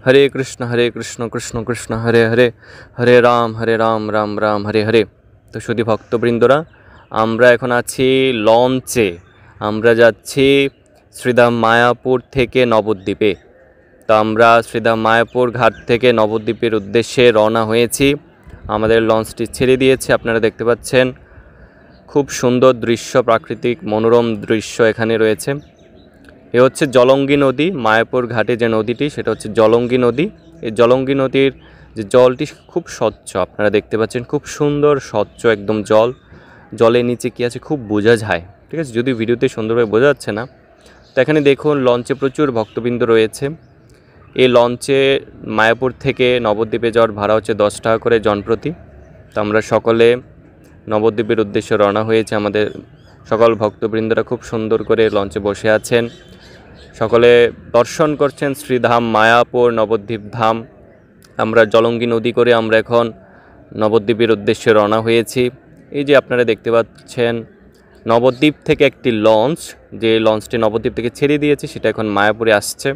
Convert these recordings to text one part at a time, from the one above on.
হরে কৃষ্ণ কৃষ্ণ কৃষ্ণ হরে হরে, হরে রাম রাম রাম হরে হরে। তো শুধু ভক্তবৃন্দরা, আমরা এখন আছি লঞ্চে। আমরা যাচ্ছি শ্রীধাম মায়াপুর থেকে নবদ্বীপে। তো আমরা শ্রীধাম মায়াপুর ঘাট থেকে নবদ্বীপের উদ্দেশ্যে রওনা হয়েছি। আমাদের লঞ্চটি ছেড়ে দিয়েছে, আপনারা দেখতে পাচ্ছেন। খুব সুন্দর দৃশ্য, প্রাকৃতিক মনোরম দৃশ্য এখানে রয়েছে। এ হচ্ছে জলঙ্গি নদী। মায়াপুর ঘাটে যে নদীটি, সেটা হচ্ছে জলঙ্গি নদী। এই জলঙ্গি নদীর যে জলটি খুব স্বচ্ছ, আপনারা দেখতে পাচ্ছেন, খুব সুন্দর স্বচ্ছ একদম জল। জলের নিচে কী আছে খুব বোঝা যায়, ঠিক আছে, যদিও ভিডিওতে সুন্দরভাবে বোঝা যাচ্ছে না। তো এখানে দেখুন লঞ্চে প্রচুর ভক্তবৃন্দ রয়েছে। এই লঞ্চে মায়াপুর থেকে নবদ্বীপে যাওয়ার ভাড়া হচ্ছে 10 টাকা করে জনপ্রতি। তো আমরা সকলে নবদ্বীপের উদ্দেশ্যে রওনা হয়েছে। আমাদের সকল ভক্তবৃন্দরা খুব সুন্দর করে লঞ্চে বসে আছেন, সকলে দর্শন করছেন শ্রীধাম মায়াপুর নবদ্বীপ ধাম। আমরা জলঙ্গি নদী করে আমরা এখন নবদ্বীপের উদ্দেশ্যে রওনা হয়েছি। এই যে আপনারা দেখতে পাচ্ছেন নবদ্বীপ থেকে একটি লঞ্চ, যে লঞ্চটি নবদ্বীপ থেকে ছেড়ে দিয়েছে, সেটা এখন মায়াপুরে আসছে।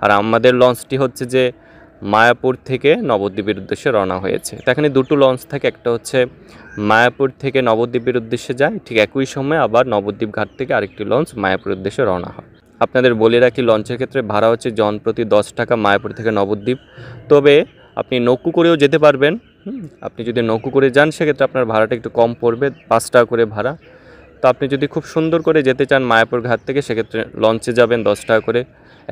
আর আমাদের লঞ্চটি হচ্ছে যে মায়াপুর থেকে নবদ্বীপের উদ্দেশ্যে রওনা হয়েছে। তো এখানে দুটো লঞ্চ থাকে, একটা হচ্ছে মায়াপুর থেকে নবদ্বীপের উদ্দেশ্যে যায়, ঠিক একই সময় আবার নবদ্বীপ ঘাট থেকে আরেকটি লঞ্চ মায়াপুরের উদ্দেশ্যে রওনা হয়। আপনাদের বলে রাখি, লঞ্চের ক্ষেত্রে ভাড়া হচ্ছে জনপ্রতি 10 টাকা মায়াপুর থেকে নবদ্বীপ। তবে আপনি নৌকো করেও যেতে পারবেন। আপনি যদি নৌকো করে যান সেক্ষেত্রে আপনার ভাড়াটা একটু কম পড়বে, 5 টাকা করে ভাড়া। তো আপনি যদি খুব সুন্দর করে যেতে চান মায়াপুর ঘাট থেকে, সেক্ষেত্রে লঞ্চে যাবেন 10 টাকা করে।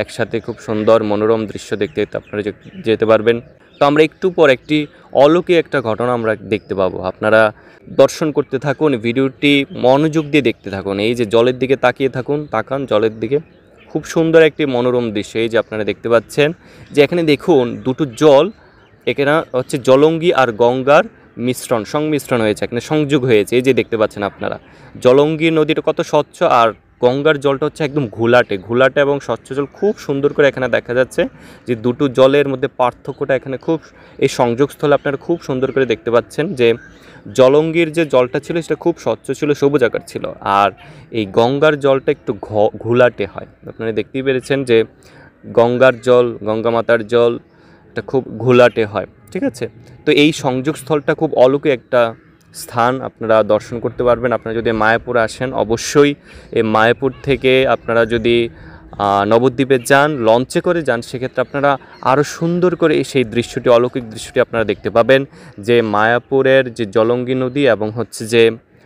একসাথে খুব সুন্দর মনোরম দৃশ্য দেখতে আপনারা যেতে পারবেন। তো আমরা একটু পর একটি অলৌকিক একটা ঘটনা আমরা দেখতে পাবো। আপনারা দর্শন করতে থাকুন, ভিডিওটি মনোযোগ দিয়ে দেখতে থাকুন। এই যে জলের দিকে তাকিয়ে থাকুন, তাকান জলের দিকে। খুব সুন্দর একটি মনোরম দৃশ্য এই যে আপনারা দেখতে পাচ্ছেন। যে এখানে দেখুন দুটো জল, এখানে হচ্ছে জলঙ্গি আর গঙ্গার সংমিশ্রণ হয়েছে, এখানে সংযোগ হয়েছে। এই যে দেখতে পাচ্ছেন আপনারা, জলঙ্গি নদীটা কত স্বচ্ছ, আর গঙ্গার জলটা হচ্ছে একদম ঘোলাটে এবং স্বচ্ছ জল। খুব সুন্দর করে এখানে দেখা যাচ্ছে যে দুটো জলের মধ্যে পার্থক্যটা এখানে খুব, এই সংযোগস্থলে আপনারা খুব সুন্দর করে দেখতে পাচ্ছেন যে জলঙ্গির যে জলটা ছিল সেটা খুব স্বচ্ছ ছিল, সবুজ আকার ছিল, আর এই গঙ্গার জলটা একটু ঘোলাটে হয়। আপনারা দেখতেই পেরেছেন যে গঙ্গার জল, গঙ্গা মাতার জল এটা খুব ঘোলাটে হয়, ঠিক আছে। তো এই সংযোগস্থলটা খুব অলৌকিক একটা স্থান, আপনারা দর্শন করতে পারবেন। আপনারা যদি মায়াপুর আসেন, অবশ্যই এই মায়াপুর থেকে আপনারা যদি নবদ্বীপে যান, লঞ্চে করে যান, সেক্ষেত্রে আপনারা আরও সুন্দর করে সেই দৃশ্যটি, অলৌকিক দৃশ্যটি আপনারা দেখতে পাবেন। যে মায়াপুরের যে জলঙ্গি নদী এবং হচ্ছে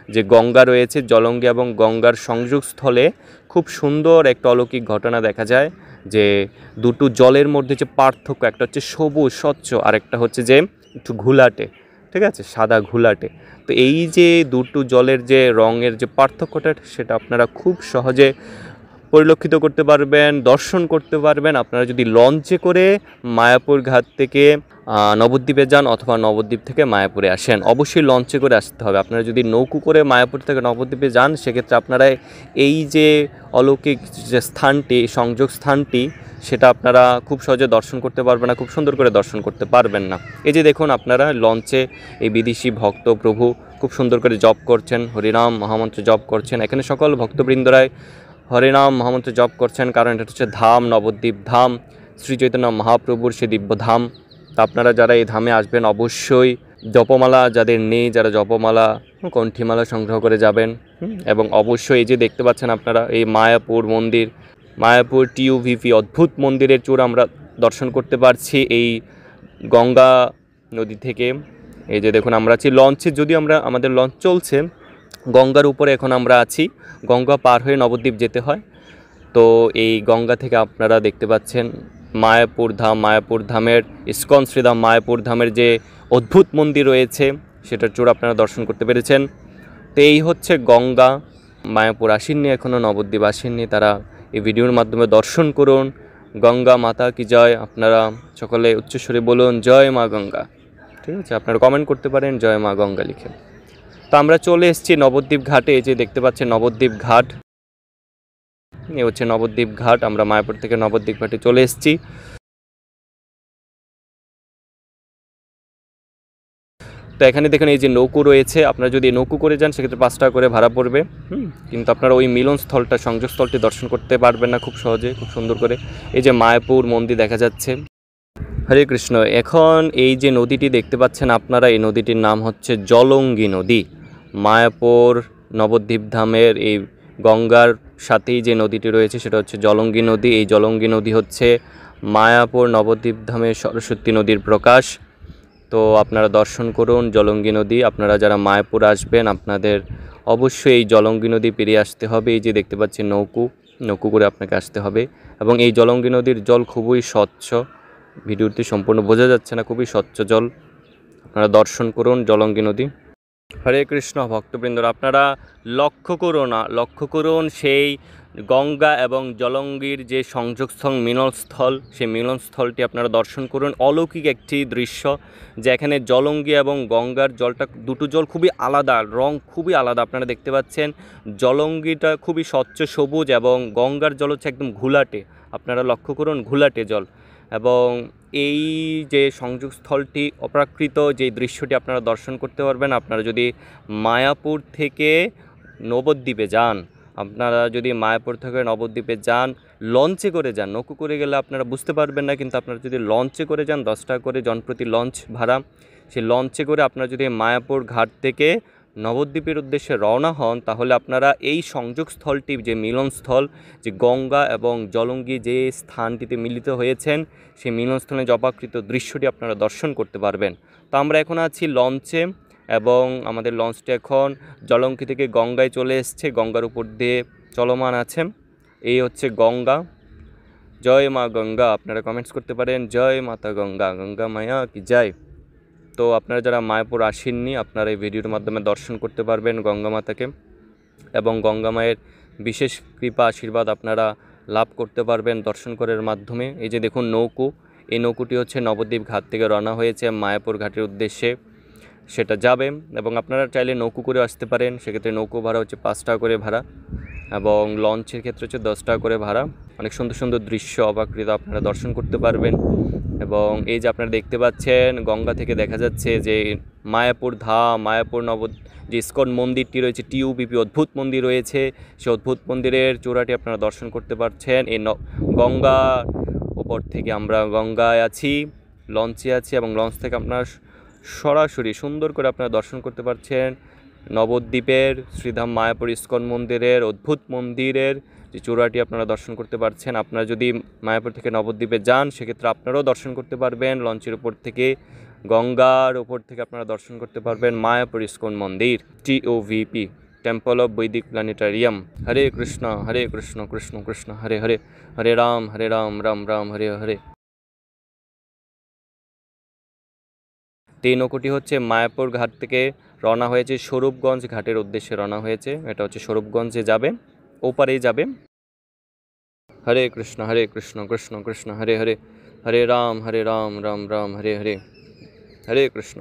যে গঙ্গা রয়েছে, জলঙ্গি এবং গঙ্গার সংযোগস্থলে খুব সুন্দর একটা অলৌকিক ঘটনা দেখা যায়। যে দুটো জলের মধ্যে যে পার্থক্য, একটা হচ্ছে সবুজ স্বচ্ছ, আর একটা হচ্ছে যে একটু ঘোলাটে, ঠিক আছে, সাদা ঘোলাটে। তো এই যে দুটো জলের যে রঙের যে পার্থক্যটা, সেটা আপনারা খুব সহজে পরিলক্ষিত করতে পারবেন, দর্শন করতে পারবেন আপনারা যদি লঞ্চে করে মায়াপুর ঘাট থেকে নবদ্বীপে যান, অথবা নবদ্বীপ থেকে মায়াপুরে আসেন। অবশ্যই লঞ্চে করে আসতে হবে। আপনারা যদি নৌকো করে মায়াপুর থেকে নবদ্বীপে যান, সেক্ষেত্রে আপনারা এই যে অলৌকিক যে স্থানটি, সংযোগ স্থানটি, সেটা আপনারা খুব সহজে দর্শন করতে পারবেন না, খুব সুন্দর করে দর্শন করতে পারবেন না। এই যে দেখুন আপনারা লঞ্চে এই বিদেশি ভক্ত প্রভু খুব সুন্দর করে জপ করছেন, হরিনাম মহামন্ত্র জপ করছেন। এখানে সকল ভক্তবৃন্দরাই হরিনাম মহামন্ত্র জপ করছেন, কারণ এটা হচ্ছে ধাম, নবদ্বীপ ধাম, শ্রী চৈতন্য মহাপ্রভুর সে দিব্য ধাম। তা আপনারা যারা এই ধামে আসবেন, অবশ্যই জপমালা যাদের নেই, যারা জপমালা কণ্ঠীমালা সংগ্রহ করে যাবেন। এবং অবশ্যই এই যে দেখতে পাচ্ছেন আপনারা, এই মায়াপুর মন্দির, মায়াপুর TUVP অদ্ভুত মন্দিরের চূড় আমরা দর্শন করতে পারছি এই গঙ্গা নদী থেকে। এই যে দেখুন আমরা আছি লঞ্চে, যদিও আমাদের লঞ্চ চলছে গঙ্গার উপরে, এখন আমরা আছি। গঙ্গা পার হয়ে নবদ্বীপ যেতে হয়। তো এই গঙ্গা থেকে আপনারা দেখতে পাচ্ছেন মায়াপুর ধাম, মায়াপুর ধামের ইস্কন শ্রীধাম মায়াপুর ধামের যে অদ্ভুত মন্দির রয়েছে, সেটার চূড় আপনারা দর্শন করতে পেরেছেন। তো এই হচ্ছে গঙ্গা। মায়াপুর আসেননি এখনও, নবদ্বীপ আসেননি, তারা এই ভিডিওর মাধ্যমে দর্শন করুন। গঙ্গা মাতা কি জয়। আপনারা সকলে উচ্চস্বরে বলুন জয় মা গঙ্গা, ঠিক আছে। আপনারা কমেন্ট করতে পারেন জয় মা গঙ্গা লিখে। তো আমরা চলে এসেছি নবদ্বীপ ঘাটে। এই যে দেখতে পাচ্ছেন নবদ্বীপ ঘাট, এ হচ্ছে নবদ্বীপ ঘাট। আমরা মায়াপুর থেকে নবদ্বীপ ঘাটে চলে এসেছি। তো এখানে দেখুন এই যে নৌকো রয়েছে, আপনারা যদি নৌকো করে যান সেক্ষেত্রে 5 টাকা করে ভাড়া পড়বে। কিন্তু আপনারা ওই মিলনস্থলটা, সংযোগস্থলটি দর্শন করতে পারবেন না খুব সহজে, খুব সুন্দর করে। এই যে মায়াপুর মন্দির দেখা যাচ্ছে, হরে কৃষ্ণ। এখন এই যে নদীটি দেখতে পাচ্ছেন আপনারা, এই নদীটির নাম হচ্ছে জলঙ্গি নদী। মায়াপুর নবদ্বীপ ধামের এই গঙ্গার সাথেই যে নদীটি রয়েছে সেটা হচ্ছে জলঙ্গি নদী। এই জলঙ্গি নদী হচ্ছে মায়াপুর নবদ্বীপ ধামের সরস্বতী নদীর প্রকাশ। তো আপনারা দর্শন করুন জলঙ্গি নদী। আপনারা যারা মায়াপুর আসবেন আপনাদের অবশ্যই এই জলঙ্গি নদী পেরিয়ে আসতে হবে। এই যে দেখতে পাচ্ছেন নৌকো করে আপনাকে আসতে হবে। এবং এই জলঙ্গি নদীর জল খুবই স্বচ্ছ, ভিডিওটি সম্পূর্ণ বোঝা যাচ্ছে না, খুবই স্বচ্ছ জল। আপনারা দর্শন করুন জলঙ্গি নদী। হরে কৃষ্ণ ভক্তবৃন্দরা, আপনারা লক্ষ্য করুন সেই গঙ্গা এবং জলঙ্গির যে সংযোগস্থল মিলনস্থল, সেই মিলনস্থলটি আপনারা দর্শন করুন। অলৌকিক একটি দৃশ্য, যেখানে জলঙ্গি এবং গঙ্গার জলটা, দুটো জল খুবই আলাদা, রং খুবই আলাদা। আপনারা দেখতে পাচ্ছেন জলঙ্গিটা খুবই স্বচ্ছ সবুজ এবং গঙ্গার জল হচ্ছে একদম ঘোলাটে। আপনারা লক্ষ্য করুন ঘোলাটে জল। এবং এই যে সংযোগস্থলটি, অপ্রাকৃত যে দৃশ্যটি আপনারা দর্শন করতে পারবেন আপনারা যদি মায়াপুর থেকে নবদ্বীপে যান। আপনারা যদি মায়াপুর থেকে নবদ্বীপে যান, লঞ্চে করে যান, নৌকো করে গেলে আপনারা বুঝতে পারবেন না, কিন্তু আপনারা যদি লঞ্চে করে যান 10 টাকা করে জনপ্রতি লঞ্চ ভাড়া, সেই লঞ্চে করে আপনারা যদি মায়াপুর ঘাট থেকে নবদ্বীপের উদ্দেশ্যে রওনা হন, তাহলে আপনারা এই সংযোগস্থলটি, যে মিলনস্থল, যে গঙ্গা এবং জলঙ্গি যে স্থানটিতে মিলিত হয়েছেন, সেই মিলনস্থলে যে অপাকৃত দৃশ্যটি আপনারা দর্শন করতে পারবেন। তো আমরা এখন আছি লঞ্চে এবং আমাদের লঞ্চটি এখন জলঙ্গি থেকে গঙ্গায় চলে এসছে, গঙ্গার উপর দিয়ে চলমান আছে। এই হচ্ছে গঙ্গা। জয় মা গঙ্গা। আপনারা কমেন্টস করতে পারেন জয় মাতা গঙ্গা, গঙ্গা মায়া কি জয়। তো আপনারা যারা মায়াপুর আসেননি আপনারা এই ভিডিওর মাধ্যমে দর্শন করতে পারবেন গঙ্গা মাতাকে, এবং গঙ্গা মায়ের বিশেষ কৃপা আশীর্বাদ আপনারা লাভ করতে পারবেন দর্শন করার মাধ্যমে। এই যে দেখুন নৌকো, এই নৌকোটি হচ্ছে নবদ্বীপ ঘাট থেকে রওনা হয়েছে মায়াপুর ঘাটের উদ্দেশ্যে, সেটা যাবে। এবং আপনারা চাইলে নৌকো করে আসতে পারেন, সেক্ষেত্রে নৌকো ভাড়া হচ্ছে 5 টাকা করে ভাড়া, এবং লঞ্চের ক্ষেত্রে হচ্ছে 10 টাকা করে ভাড়া। অনেক সুন্দর সুন্দর দৃশ্য অবাকৃত আপনারা দর্শন করতে পারবেন। এবং এই যে আপনারা দেখতে পাচ্ছেন গঙ্গা থেকে দেখা যাচ্ছে যে মায়াপুর ধাম, মায়াপুর যে ইস্কন মন্দিরটি রয়েছে, টিউবিপি অদ্ভুত মন্দির রয়েছে, সেই অদ্ভুত মন্দিরের চূড়াটি আপনারা দর্শন করতে পারছেন। এই গঙ্গার ওপর থেকে আমরা গঙ্গায় আছি, লঞ্চে আছি, এবং লঞ্চ থেকে আপনারা সরাসরি সুন্দর করে আপনারা দর্শন করতে পারছেন নবদ্বীপের শ্রীধাম মায়াপুর ইস্কন মন্দিরের অদ্ভুত মন্দিরের যে চূড়াটি আপনারা দর্শন করতে পারছেন। আপনারা যদি মায়াপুর থেকে নবদ্বীপে যান সেক্ষেত্রে আপনারাও দর্শন করতে পারবেন লঞ্চের উপর থেকে, গঙ্গার উপর থেকে আপনারা দর্শন করতে পারবেন মায়াপুর ইস্কন মন্দির, TOVP, টেম্পল অফ বৈদিক প্ল্যানেটারিয়াম। হরে কৃষ্ণ কৃষ্ণ কৃষ্ণ হরে হরে, হরে রাম রাম রাম হরে হরে। এই নৌকোটি হচ্ছে মায়াপুর ঘাট থেকে রওনা হয়েছে, স্বরূপগঞ্জ ঘাটের উদ্দেশ্যে রওনা হয়েছে। এটা হচ্ছে স্বরূপগঞ্জে যাবে, ওপারেই যাবে। হরে কৃষ্ণ কৃষ্ণ কৃষ্ণ হরে হরে, হরে রাম রাম রাম হরে হরে, হরে কৃষ্ণ।